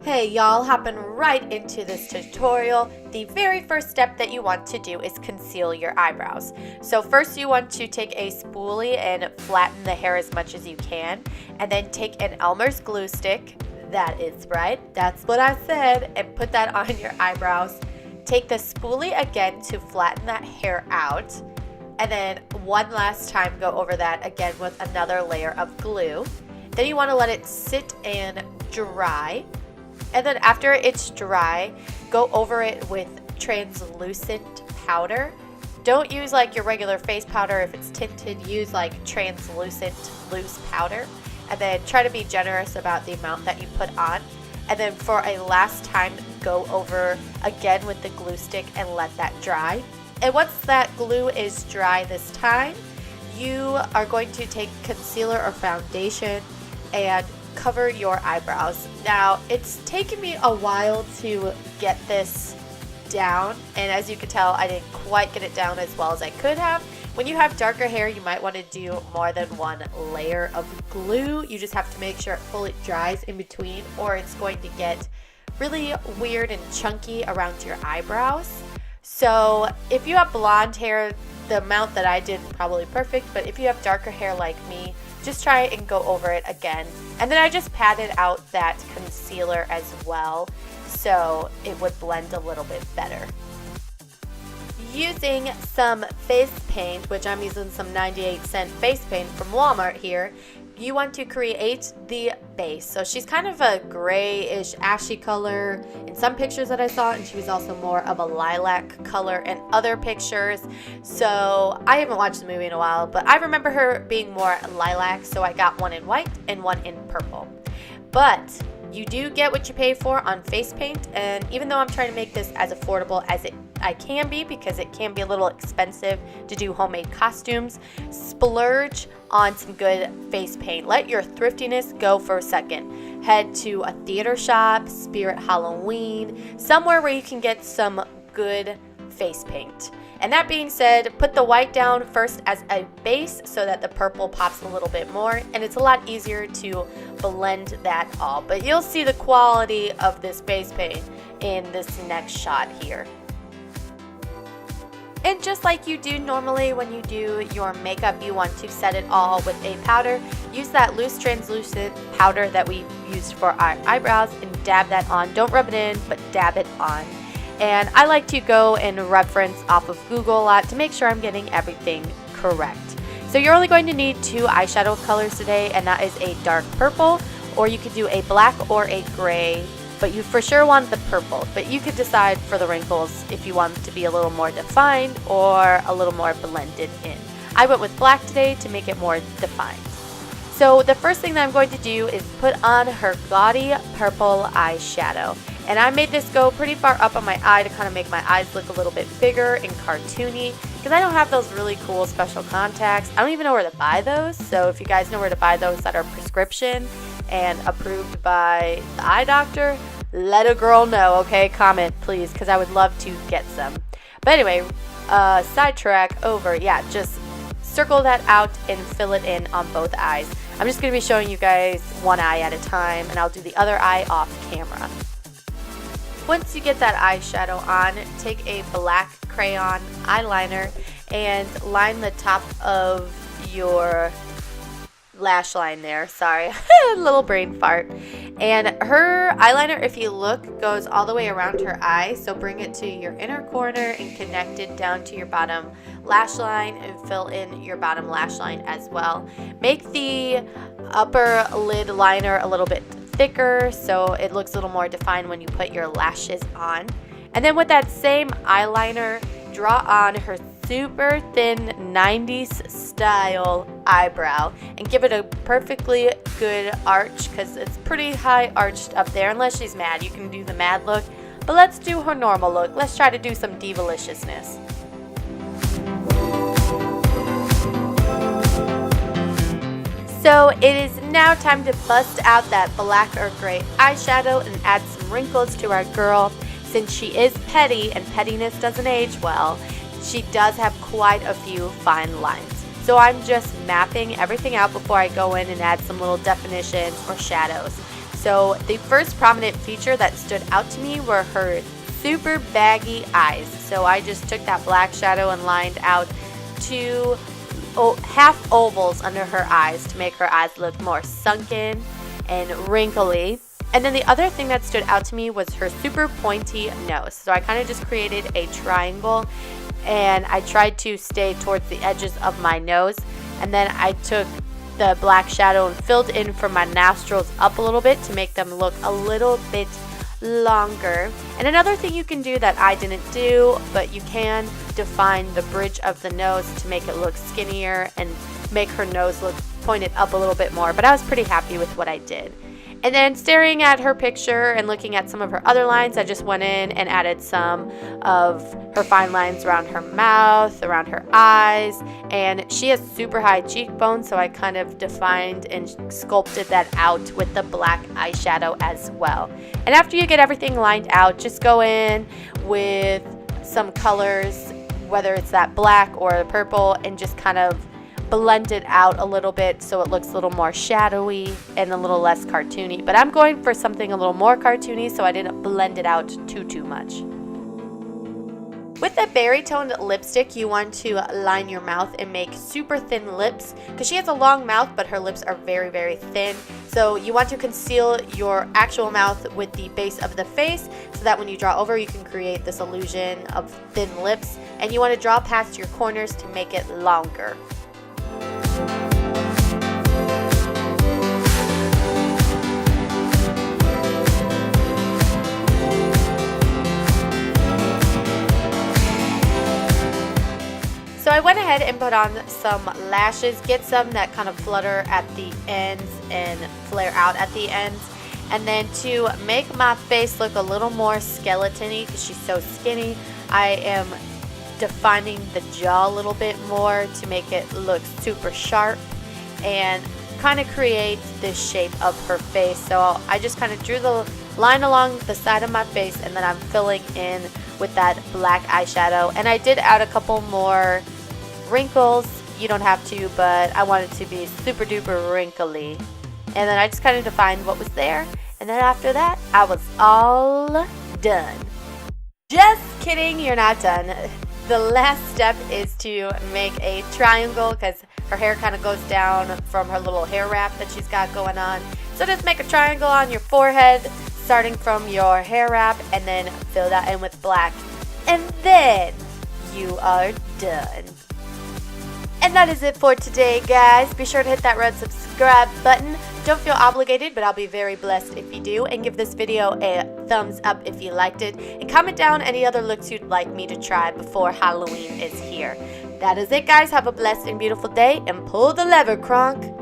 Hey y'all, hopping right into this tutorial. The very first step that you want to do is conceal your eyebrows. So first you want to take a spoolie and flatten the hair as much as you can, and then take an Elmer's glue stick, that is right, that's what I said, and put that on your eyebrows. Take the spoolie again to flatten that hair out, and then one last time go over that again with another layer of glue. Then you want to let it sit and dry. And then after it's dry, go over it with translucent powder. Don't use like your regular face powder. If it's tinted, use like translucent loose powder. And then try to be generous about the amount that you put on. And then for a last time, go over again with the glue stick and let that dry. And once that glue is dry this time, you are going to take concealer or foundation and cover your eyebrows. Now, it's taken me a while to get this down, and as you can tell, I didn't quite get it down as well as I could have. When you have darker hair, you might want to do more than one layer of glue. You just have to make sure it fully dries in between, or it's going to get really weird and chunky around your eyebrows. So if you have blonde hair, the amount that I did is probably perfect, but if you have darker hair like me, just try and go over it again. And then I just patted out that concealer as well so it would blend a little bit better. Using some face paint, which I'm using some 98-cent face paint from Walmart here, you want to create the base. So she's kind of a grayish ashy color in some pictures that I saw, and she was also more of a lilac color in other pictures. So I haven't watched the movie in a while, but I remember her being more lilac, so I got one in white and one in purple. But you do get what you pay for on face paint, and even though I'm trying to make this as affordable as I can be, because it can be a little expensive to do homemade costumes, splurge on some good face paint. Let your thriftiness go for a second. Head to a theater shop, Spirit Halloween, somewhere where you can get some good face paint. And that being said, put the white down first as a base so that the purple pops a little bit more, and it's a lot easier to blend that all. But you'll see the quality of this base paint in this next shot here. And just like you do normally when you do your makeup, you want to set it all with a powder. Use that loose translucent powder that we used for our eyebrows and dab that on. Don't rub it in, but dab it on. And I like to go and reference off of Google a lot to make sure I'm getting everything correct. So you're only going to need two eyeshadow colors today, and that is a dark purple, or you could do a black or a gray, but you for sure want the purple. But you could decide for the wrinkles if you want them to be a little more defined or a little more blended in. I went with black today to make it more defined. So the first thing that I'm going to do is put on her gaudy purple eyeshadow. And I made this go pretty far up on my eye to kind of make my eyes look a little bit bigger and cartoony, because I don't have those really cool special contacts. I don't even know where to buy those. So if you guys know where to buy those that are prescription and approved by the eye doctor, let a girl know, okay? Comment, please, because I would love to get some. But anyway, sidetrack over. Yeah, just circle that out and fill it in on both eyes. I'm just going to be showing you guys one eye at a time, and I'll do the other eye off camera. Once you get that eyeshadow on, take a black crayon eyeliner and line the top of your lash line there. Sorry, little brain fart. And her eyeliner, if you look, goes all the way around her eye. So bring it to your inner corner and connect it down to your bottom lash line and fill in your bottom lash line as well. Make the upper lid liner a little bit thicker so it looks a little more defined when you put your lashes on. And then with that same eyeliner, draw on her super thin 90s style eyebrow and give it a perfectly good arch, because it's pretty high arched up there. Unless she's mad, you can do the mad look, but let's do her normal look. Let's try to do some divaliciousness. So it is now time to bust out that black or gray eyeshadow and add some wrinkles to our girl. Since she is petty and pettiness doesn't age well, she does have quite a few fine lines. So I'm just mapping everything out before I go in and add some little definitions or shadows. So So the first prominent feature that stood out to me were her super baggy eyes. So I just took that black shadow and lined out two half ovals under her eyes to make her eyes look more sunken and wrinkly. And then the other thing that stood out to me was her super pointy nose. So I kind of just created a triangle and I tried to stay towards the edges of my nose. And then I took the black shadow and filled in from my nostrils up a little bit to make them look a little bit longer. And another thing you can do that I didn't do, but you can define the bridge of the nose to make it look skinnier and make her nose look pointed up a little bit more. But I was pretty happy with what I did. And then staring at her picture and looking at some of her other lines, I just went in and added some of her fine lines around her mouth, around her eyes, and she has super high cheekbones, so I kind of defined and sculpted that out with the black eyeshadow as well. And after you get everything lined out, just go in with some colors, whether it's that black or the purple, and just kind of blend it out a little bit so it looks a little more shadowy and a little less cartoony. But I'm going for something a little more cartoony, so I didn't blend it out too much. With the berry toned lipstick, you want to line your mouth and make super thin lips because she has a long mouth but her lips are very thin. So you want to conceal your actual mouth with the base of the face so that when you draw over you can create this illusion of thin lips, and you want to draw past your corners to make it longer. So I went ahead and put on some lashes, get some that kind of flutter at the ends and flare out at the ends. And then to make my face look a little more skeleton-y because she's so skinny, I am defining the jaw a little bit more to make it look super sharp and kind of create this shape of her face. So I just kind of drew the line along the side of my face and then I'm filling in with that black eyeshadow. And I did add a couple more wrinkles. You don't have to, but I want it to be super duper wrinkly. And then I just kind of defined what was there. And then after that, I was all done. Just kidding, you're not done. The last step is to make a triangle because her hair kind of goes down from her little hair wrap that she's got going on. So just make a triangle on your forehead, starting from your hair wrap, and then fill that in with black. And then you are done. And that is it for today, guys. Be sure to hit that red subscribe button. Don't feel obligated, but I'll be very blessed if you do. And give this video a thumbs up if you liked it. And comment down any other looks you'd like me to try before Halloween is here. That is it, guys. Have a blessed and beautiful day. And pull the lever, KRONK.